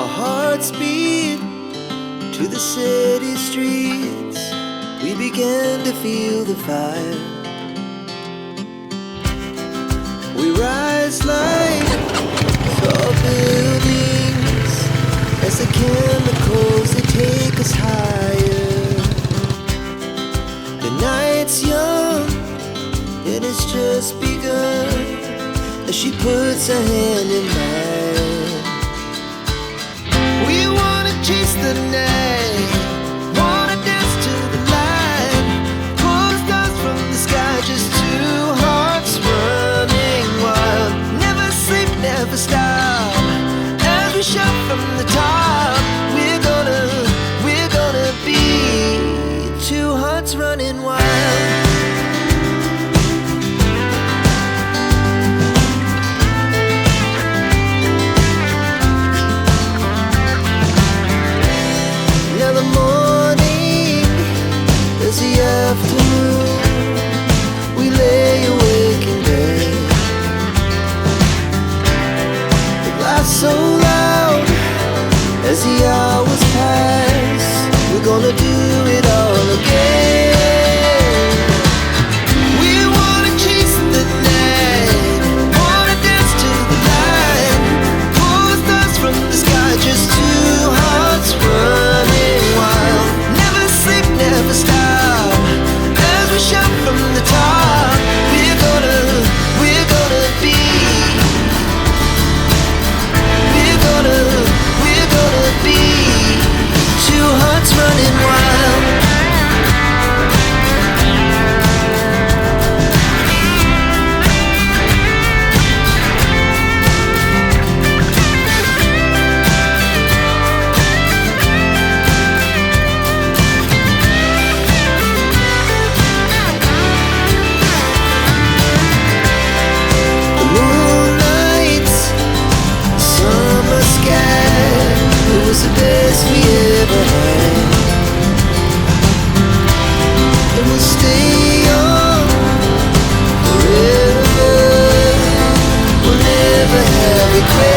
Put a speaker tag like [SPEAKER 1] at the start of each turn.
[SPEAKER 1] Our hearts beat to the city streets. We began to feel the fire. We rise like tall buildings as the chemicals they take us higher. The night's young and it's just begun as she puts her hand in mine. We wanna chase the night, wanna dance to the light, pull the stars from the sky, just two hearts running wild. Never sleep, never stop, as we shout from the top. We're gonna be two hearts running wild. Afternoon, we lay awake in bed. The glass so loud as the hours pass. We're gonna do it all again. We wanna chase the night, wanna dance to the light, pull the stars from the sky, just two hearts running wild. Never sleep, never stop, shout from the top. We're gonna be two hearts running wild. The best we ever had, and we'll stay young forever. We'll never have regrets.